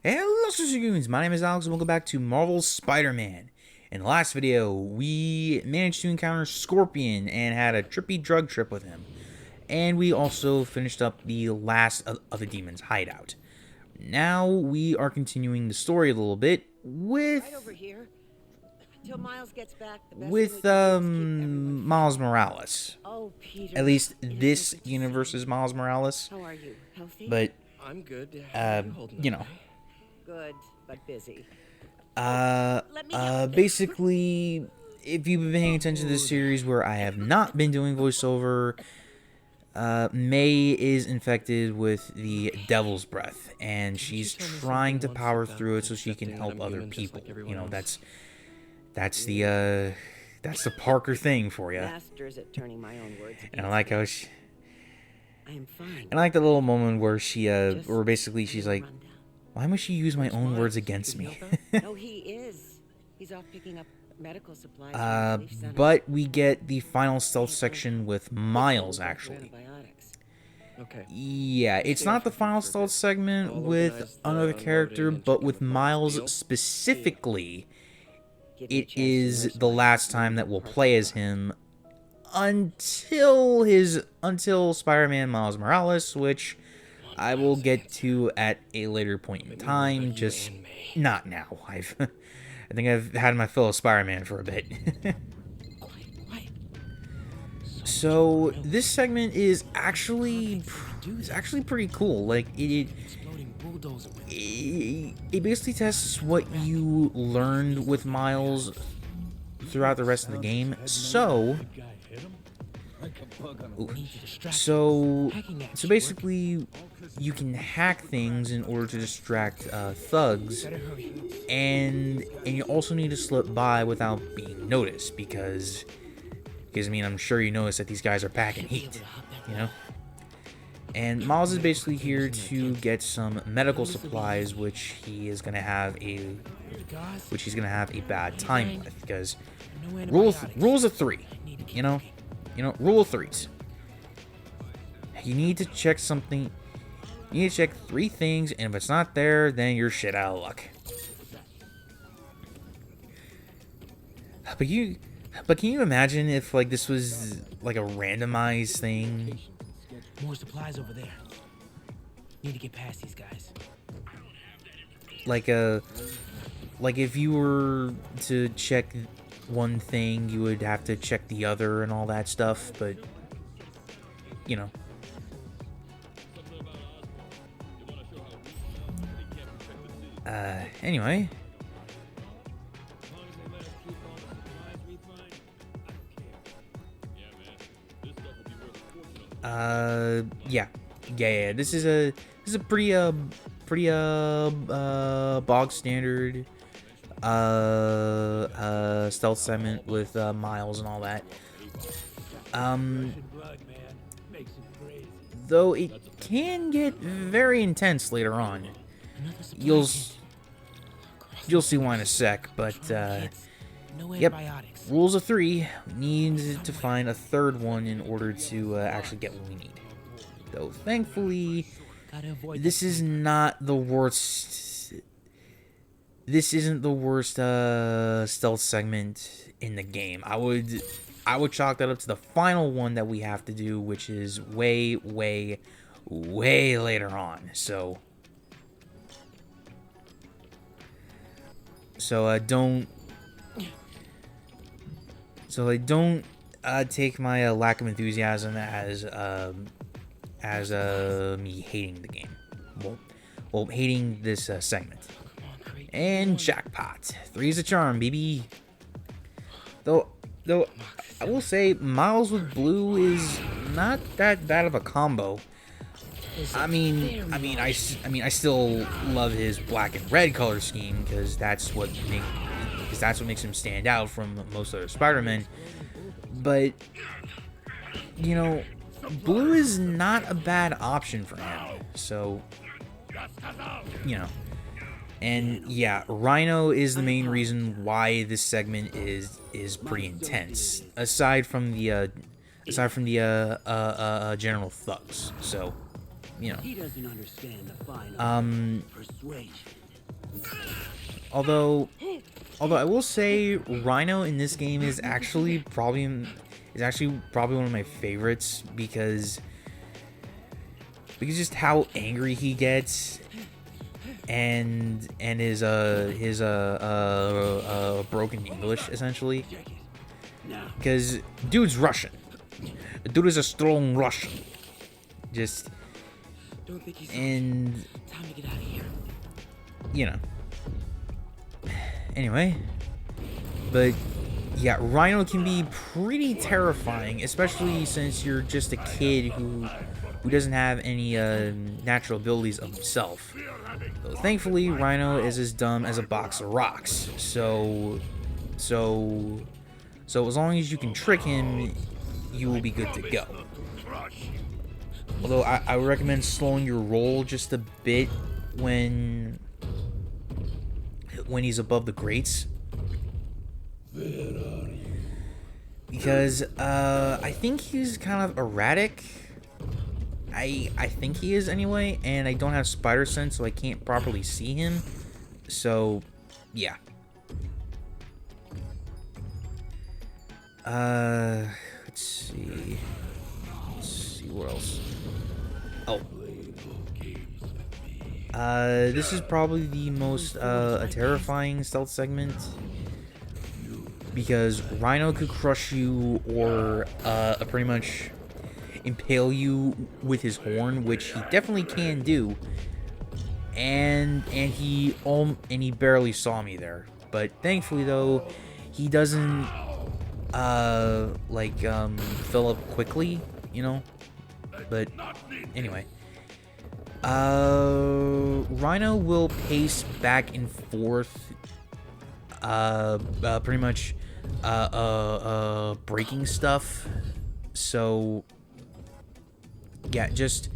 Hello, Goons! My name is Alex, and welcome back to Marvel's Spider-Man. In the last video, we managed to encounter Scorpion and had a trippy drug trip with him. And we also finished up the last of the demon's hideout. Now we are continuing the story a little bit with Right over here. Until Miles gets back, the best with thing we can do is keep everyone Miles safe. Morales. Oh, Peter. At least it is this so good to see universe is you. Miles Morales. How are you? Healthy? But I'm good. How are you holding you up? know. Good, but busy. Let me help. Basically, if you've been paying attention to this series where I have not been doing voiceover, May is infected with the Devil's Breath, and she's trying to power through it so she can help other people. You know, that's the Parker thing for you. Masters at turning my own words. And I like how she, I am fine. and I like the little moment where she, Just where basically she's like, rundown. why must she use my own words against me? No, he is. He's off picking up medical supplies. from the relief center. But we get the final stealth section with Miles, actually. Antibiotics. Okay. Yeah, it's not the final stealth segment with another character, but with Miles specifically, Give me a it chance to is nurse the my last time that we'll play as him until Spider-Man Miles Morales, which I will get to at a later point in time, just not now. I think I've had my fill of Spider-Man for a bit. So this segment is actually pretty cool. Like it basically tests what you learned with Miles throughout the rest of the game. So basically, you can hack things in order to distract thugs, and you also need to slip by without being noticed because I mean, I'm sure you notice that these guys are packing heat, you know? And Miles is basically here to get some medical supplies, which he's gonna have a bad time with, because rules of three, you know, rule of threes. You need to check something. You need to check 3 things, and if it's not there, then you're shit out of luck. But can you imagine if, like, this was, like, a randomized thing? More supplies over there. Need to get past these guys. Like if you were to check one thing, you would have to check the other and all that stuff, but, you know. Anyway. Yeah. This is a pretty bog standard stealth segment with Miles and all that. Though it can get very intense later on. You'll see why in a sec, but yep. Rules of 3. We need to find a third one in order to actually get what we need. Though thankfully, this is not the worst. This isn't the worst stealth segment in the game. I would chalk that up to the final one that we have to do, which is way later on. So don't take my lack of enthusiasm as me hating the game. Well, hating this segment. And jackpot. 3's a charm, baby. Though I will say Miles with blue is not that bad of a combo. I mean, I still love his black and red color scheme because that's what makes him stand out from most other Spider-Men. But you know, blue is not a bad option for him. So you know, and yeah, Rhino is the main reason why this segment is pretty intense. Aside from the general thugs. So, you know. He doesn't understand the fine art of persuasion. Although I will say Rhino in this game is actually probably one of my favorites because just how angry he gets and his broken English essentially. Because dude's Russian. The dude is a strong Russian. Just and Time to get out of here. you know. Anyway, but yeah, Rhino can be pretty terrifying, especially since you're just a kid who doesn't have any natural abilities of himself. So thankfully, Rhino is as dumb as a box of rocks. So as long as you can trick him, you will be good to go. Although I would recommend slowing your roll just a bit when he's above the grates. Because I think he's kind of erratic. I think he is anyway, and I don't have spider sense, so I can't properly see him. So, yeah. Let's see what else. Oh. This is probably the most terrifying stealth segment because Rhino could crush you or pretty much impale you with his horn, which he definitely can do. And he barely saw me there, but thankfully though he doesn't fill up quickly, you know. But anyway. Rhino will pace back and forth, pretty much, breaking stuff. So, yeah, just,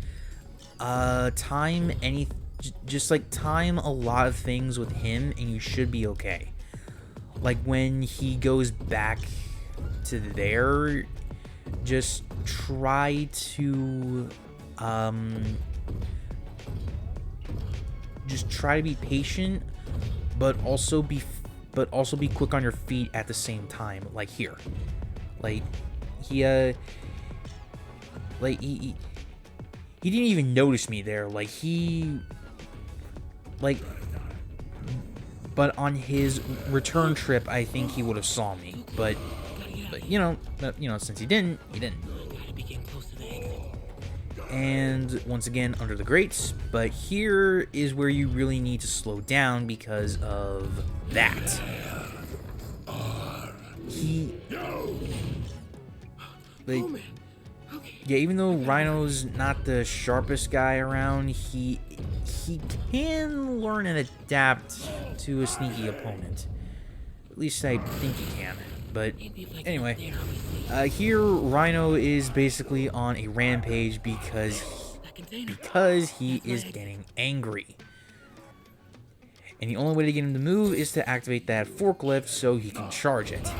time time a lot of things with him and you should be okay. Like when he goes back to there, just try to, just try to be patient, but also be quick on your feet at the same time. Like here, like he didn't even notice me there. But on his return trip, I think he would have saw me. But since he didn't. And once again, under the grates. But here is where you really need to slow down because of that. Yeah, even though Rhino's not the sharpest guy around, he can learn and adapt to a sneaky opponent. At least I think he can. But anyway, here Rhino is basically on a rampage because he is getting angry. And the only way to get him to move is to activate that forklift so he can charge it.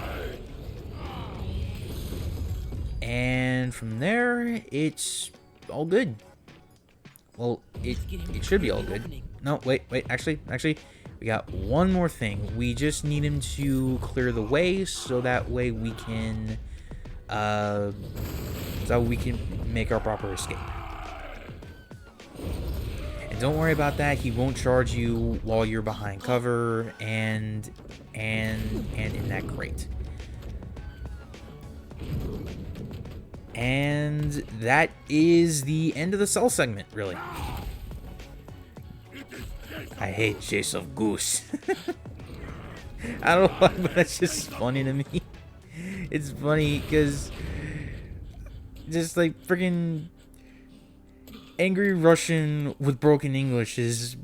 And from there, it's all good. Well, it should be all good. No, wait, actually, we got one more thing. We just need him to clear the way so that way we can make our proper escape. And don't worry about that. He won't charge you while you're behind cover and in that crate. And that is the end of the cell segment, really. I hate Chase of Goose. I don't know why, but that's just funny to me. It's funny because just like freaking angry Russian with broken English is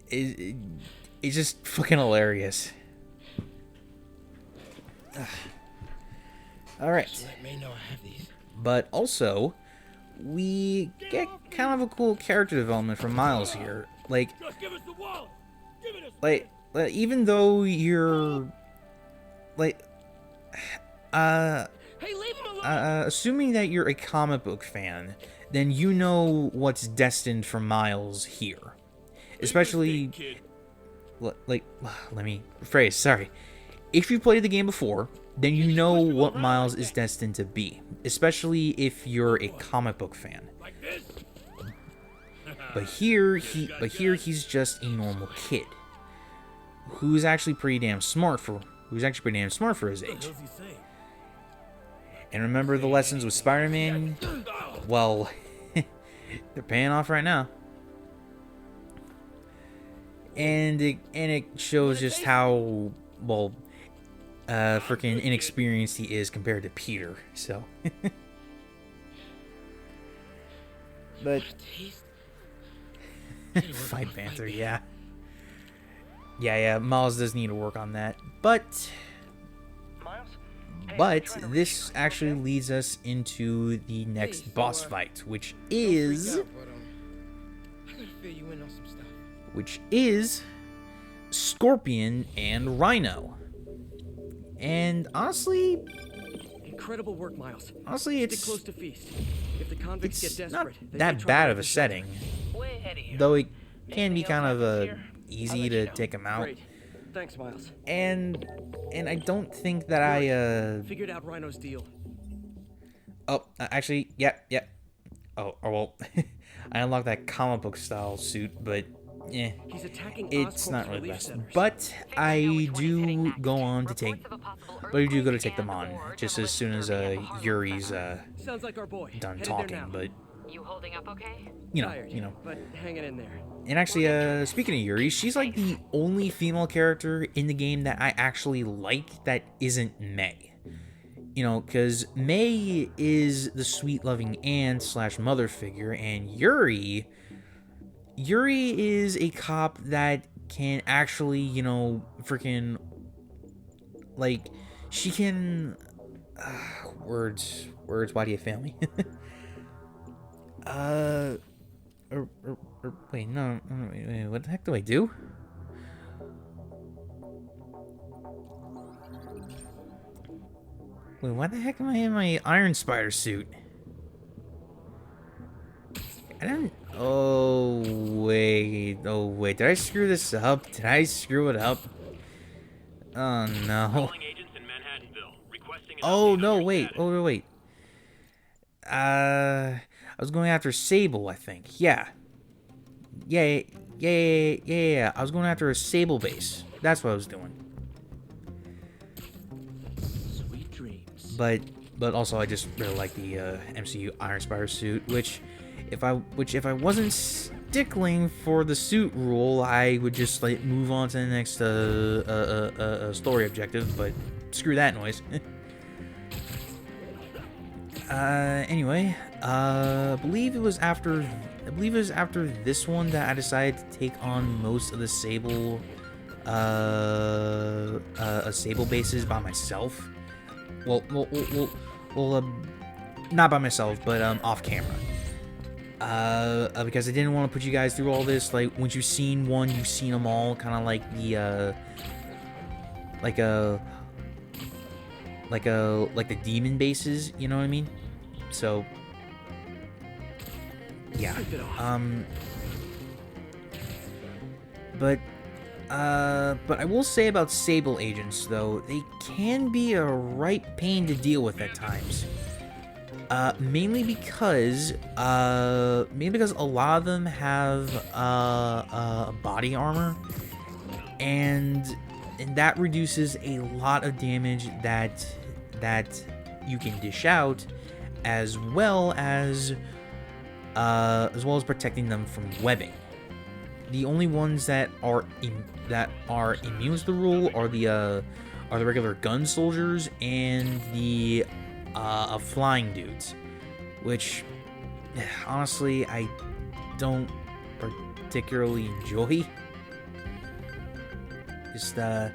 it's just fucking hilarious. All right. Let me know I have these. But also, we get kind of a cool character development from Miles here. Like, even though you're, like, assuming that you're a comic book fan, then you know what's destined for Miles here. Especially like, let me rephrase, sorry. If you played the game before, then you know what Miles is destined to be, especially if you're a comic book fan. But here he's just a normal kid who's actually pretty damn smart for his age. And remember the lessons with Spider-Man? Well, they're paying off right now. And it shows just how, well, freaking inexperienced he is compared to Peter. So, but Fight Panther, yeah. Miles does need to work on that, but this actually leads us into the next boss fight, which is Scorpion and Rhino. And honestly, incredible work, Miles. Honestly, Stick close to F.E.A.S.T. If the convicts get it's not desperate, they that may try bad to of a get setting, though it can be kind of easy to take him out. Great. Thanks, Miles. And I don't think that I Figured out Rhino's deal. Oh, actually, yeah. Oh, well, I unlocked that comic book style suit, but yeah, He's attacking it's Oscorp's not really the relief best. centers. But I do go to take them on just as soon as Yuri's Sounds like our boy. done Headed talking. there now. But You holding up okay? Tired, but hanging in there. And actually, speaking of Yuri, she's like the only female character in the game that I actually like that isn't May. You know, because May is the sweet, loving aunt / mother figure, and Yuri is a cop that can actually, you know, freaking, like, she can, words, why do you fail me? Wait, no, wait, what the heck do I do? Wait, why the heck am I in my Iron Spider suit? I don't... Oh, wait, did I screw this up? Did I screw it up? Oh, no. Oh, no, wait, wait. I was going after Sable, I think. Yeah. Yeah. I was going after a Sable base. That's what I was doing. Sweet dreams. But also I just really like the MCU Iron Spider suit, which if I wasn't stickling for the suit rule, I would just like move on to the next story objective. But screw that noise. Anyway, I believe it was after this one that I decided to take on most of the Sable Sable bases by myself. Well, not by myself, but off camera. Because I didn't want to put you guys through all this. Like, once you've seen one, you've seen them all. Kind of like the like the demon bases, you know what I mean? So yeah. But I will say about Sable agents though, they can be a right pain to deal with at times. Mainly because a lot of them have body armor, and that reduces a lot of damage that you can dish out, as well as protecting them from webbing. The only ones that are immune to the rule are the regular gun soldiers and the flying dudes, which honestly I don't particularly enjoy. Just yeah,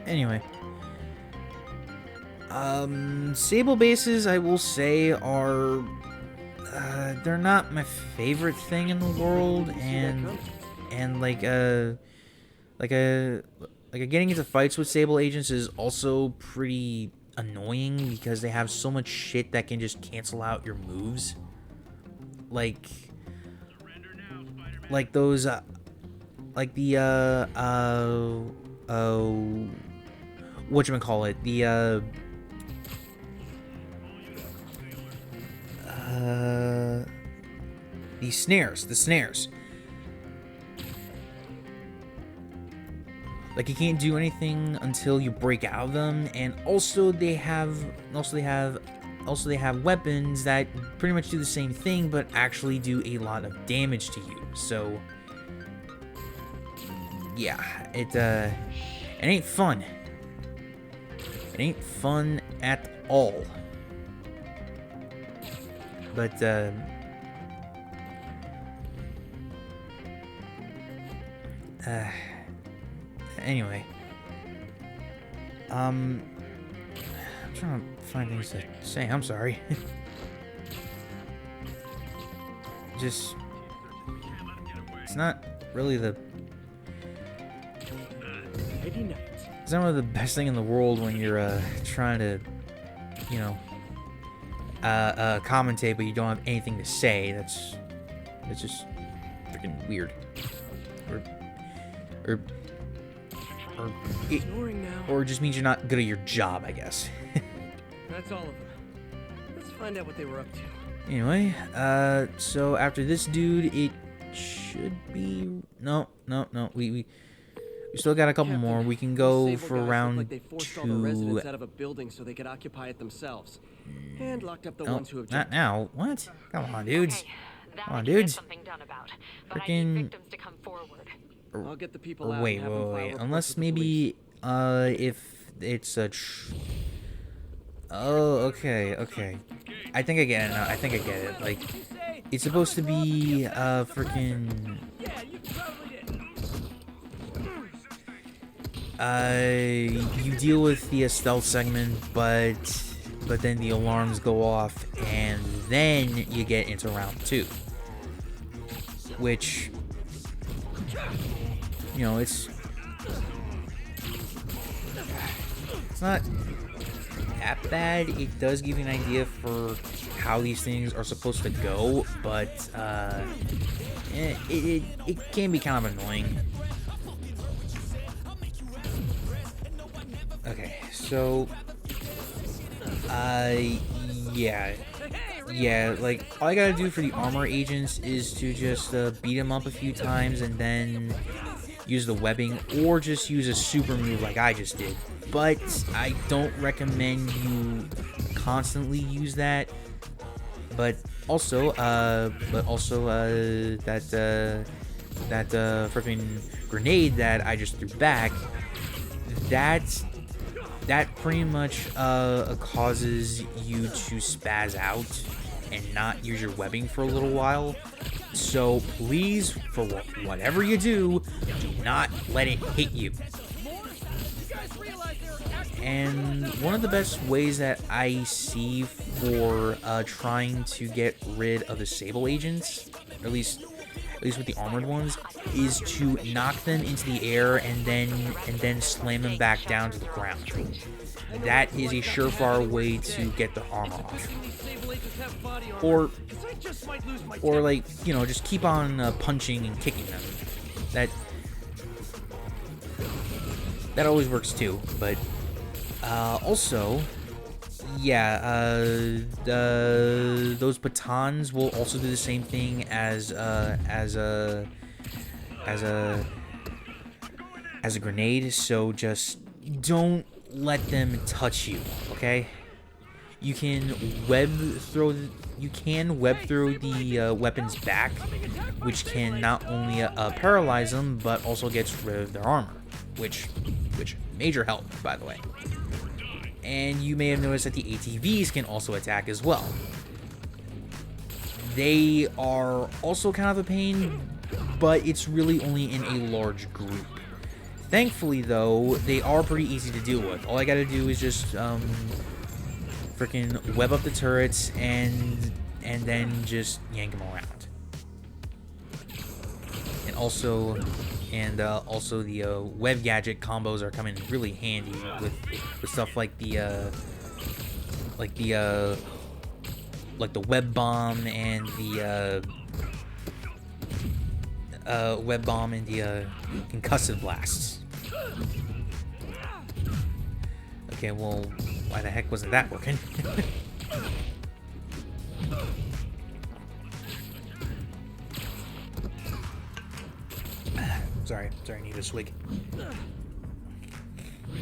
anyway, Sable bases, I will say, are they're not my favorite thing in the world, and getting into fights with Sable agents is also pretty annoying because they have so much shit that can just cancel out your moves. Like those, like the, whatchamacallit, the snares. Like, you can't do anything until you break out of them, and also they have weapons that pretty much do the same thing, but actually do a lot of damage to you. So, yeah, it ain't fun. It ain't fun at all. But, anyway, I'm trying to find things to say. I'm sorry. Just, it's not really the, it's not really the best thing in the world when you're trying to, you know, commentate, but you don't have anything to say. That's just freaking weird. Or it just means you're not good at your job, I guess. That's all of them. Let's find out what they were up to. Anyway, so after this dude, it should be no. We still got a couple Captain, more. We can those go Sable for guys round look like they forced 2. all the residents out of a building so they could occupy it themselves, and locked up the ones who Not objected. now. What? Come on, dudes. Okay, that Come on, we can get dudes. something done about, but I Freaking- need victims to come forward. I'll get the people Or out wait, and have them file wait. reports Unless with the police. maybe, if it's a. Oh, okay. I think I get it now. Like, it's supposed to be, freaking. You deal with the stealth segment, but then the alarms go off, and then you get into round 2, which, you know, it's not that bad. It does give you an idea for how these things are supposed to go, but it can be kind of annoying. Okay, so yeah, like, all I gotta do for the armor agents is to just beat them up a few times and then use the webbing, or just use a super move like I just did. But I don't recommend you constantly use that. But also that freaking grenade that I just threw back, that pretty much causes you to spaz out and not use your webbing for a little while. So please, for whatever you do not let it hit you. And one of the best ways that I see for trying to get rid of the Sable agents, at least with the armored ones, is to knock them into the air and then slam them back down to the ground. That is a surefire way to get the armor off. Or like, you know, just keep on punching and kicking them. That always works too. But also, yeah, those batons will also do the same thing as a grenade. So just don't let them touch you, okay? You can web throw the weapons back, which can not only paralyze them but also gets rid of their armor, which major help, by the way. And you may have noticed that the ATVs can also attack as well. They are also kind of a pain, but it's really only in a large group. Thankfully, though, they are pretty easy to deal with. All I gotta do is just freaking web up the turrets and then just yank them around. And also the web gadget combos are coming really handy with stuff like the like the web bomb and the concussive blasts. Okay, well, why the heck wasn't that working? Sorry, I need a swig.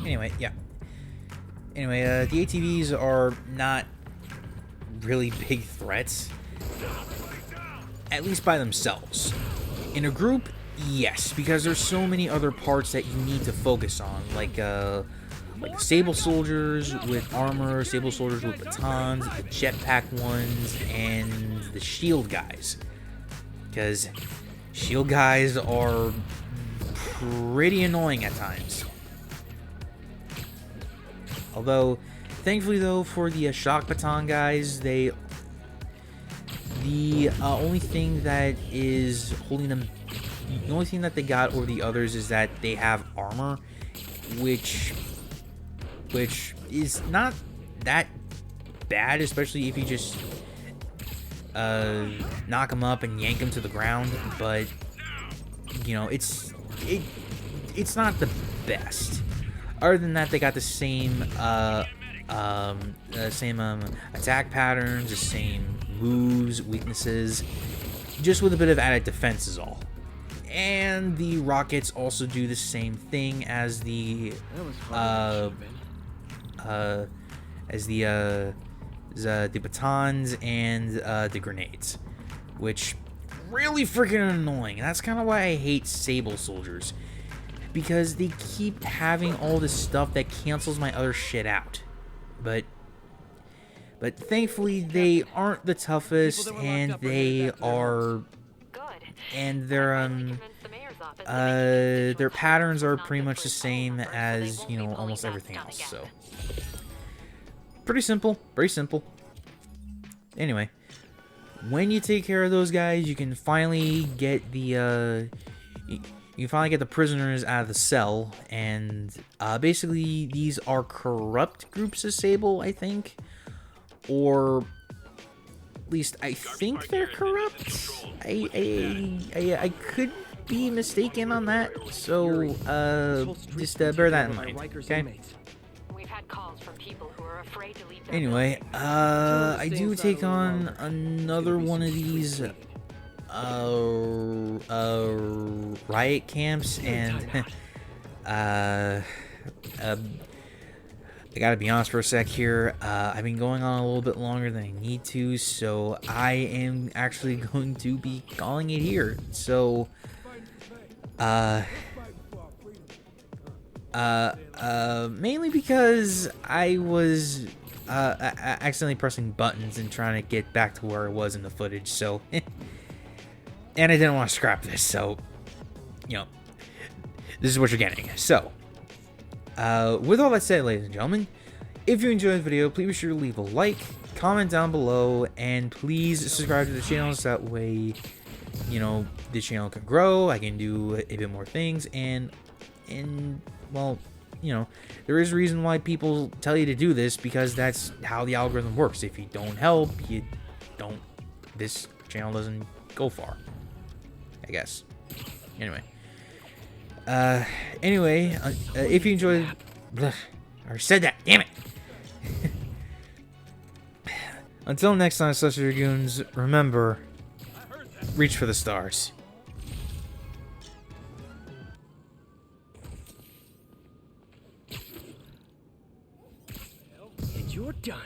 Anyway, yeah. Anyway, the ATVs are not really big threats, at least by themselves. In a group, yes, because there's so many other parts that you need to focus on, like sable soldiers with armor, sable soldiers with batons, the jetpack ones, and the shield guys. Because shield guys are pretty annoying at times. Although, thankfully though, for the shock baton guys, the only thing that is holding them, the only thing that they got over the others is that they have armor, which is not that bad, especially if you just knock them up and yank them to the ground. But you know, it's not the best. Other than that, they got the same attack patterns, the same moves, weaknesses, just with a bit of added defense is all. And the rockets also do the same thing as the batons and the grenades, which really freaking annoying. That's kind of why I hate sable soldiers, because they keep having all this stuff that cancels my other shit out. But thankfully they aren't the toughest, and they are, and their patterns are pretty much the same as, you know, almost everything else. So pretty simple, very simple. Anyway, when you take care of those guys, you can finally get the prisoners out of the cell, and basically these are corrupt groups of Sable, I think, or at least I think they're corrupt. I could be mistaken on that, so just bear that in mind, okay? We've had calls from people who are afraid to leave their Anyway, I do take on another one of these riot camps, and I gotta be honest for a sec here. I've been going on a little bit longer than I need to, so I am actually going to be calling it here. So mainly because I was accidentally pressing buttons and trying to get back to where I was in the footage, so and I didn't want to scrap this, so you know, this is what you're getting. So with all that said, ladies and gentlemen, if you enjoyed the video, please be sure to leave a like, comment down below, and please subscribe to the channel, so that way, you know, the channel can grow, I can do a bit more things, and well, you know, there is a reason why people tell you to do this, because that's how the algorithm works. If you don't help, this channel doesn't go far, I guess. Anyway, if you enjoyed, or said that, damn it. Until next time, Slush Dragoons, remember, reach for the stars. And you're done.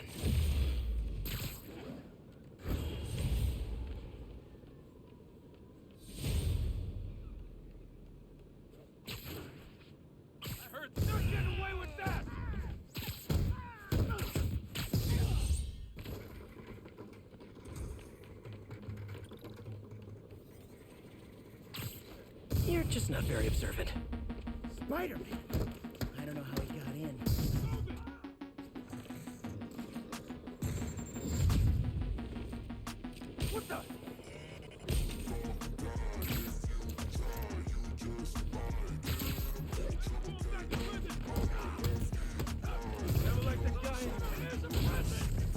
You're just not very observant. Spiderman! I don't know how he got in. What the? Never liked the guy in the present.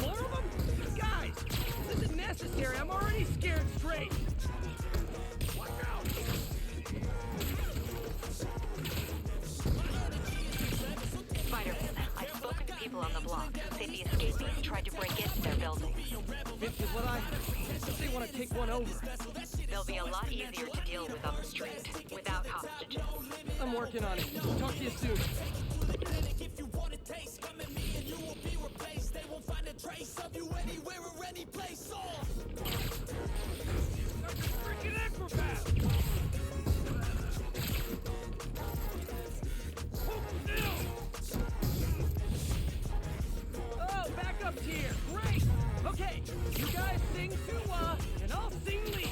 More of them? Guys, this isn't necessary. I'm already scared straight. Watch out! Spiderman, I've spoken to people on the block. Say the escapees tried to break into their building. This is what I heard. They want to take one over. They'll be a lot easier to deal with on the street, without hostages. I'm working on it. Talk to you soon. Freaking acrobat! Hold still! Oh, backup's here. Great! Okay, you guys sing Tua, and I'll sing lead.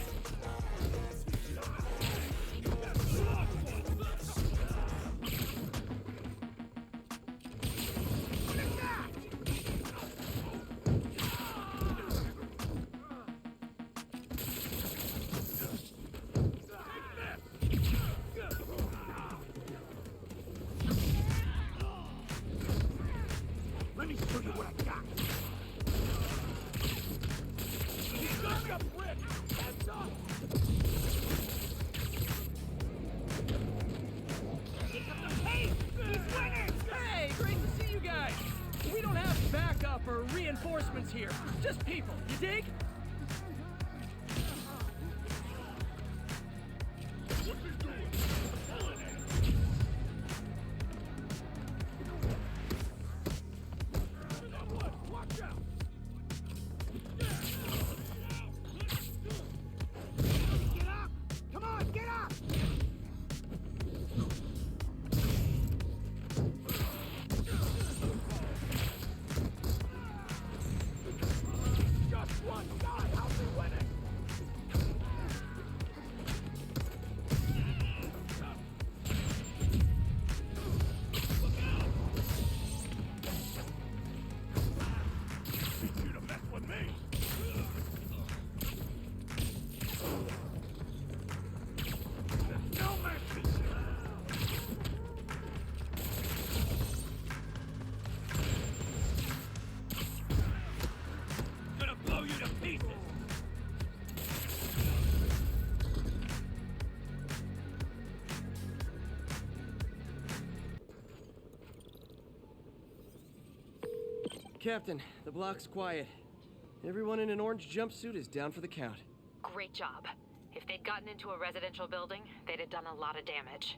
Let me show you what I got. He's got a brick. That's up. Hey, he's winning. Hey, great to see you guys. We don't have backup or reinforcements here. Just people. You dig? What's he doing? Watch out! Get up! Come on, get up! Just one guy, how's he winning? Look out! Teach you to mess with me! There's no mercy! Gonna blow you to pieces! Captain, the block's quiet. Everyone in an orange jumpsuit is down for the count. Great job. If they'd gotten into a residential building, they'd have done a lot of damage.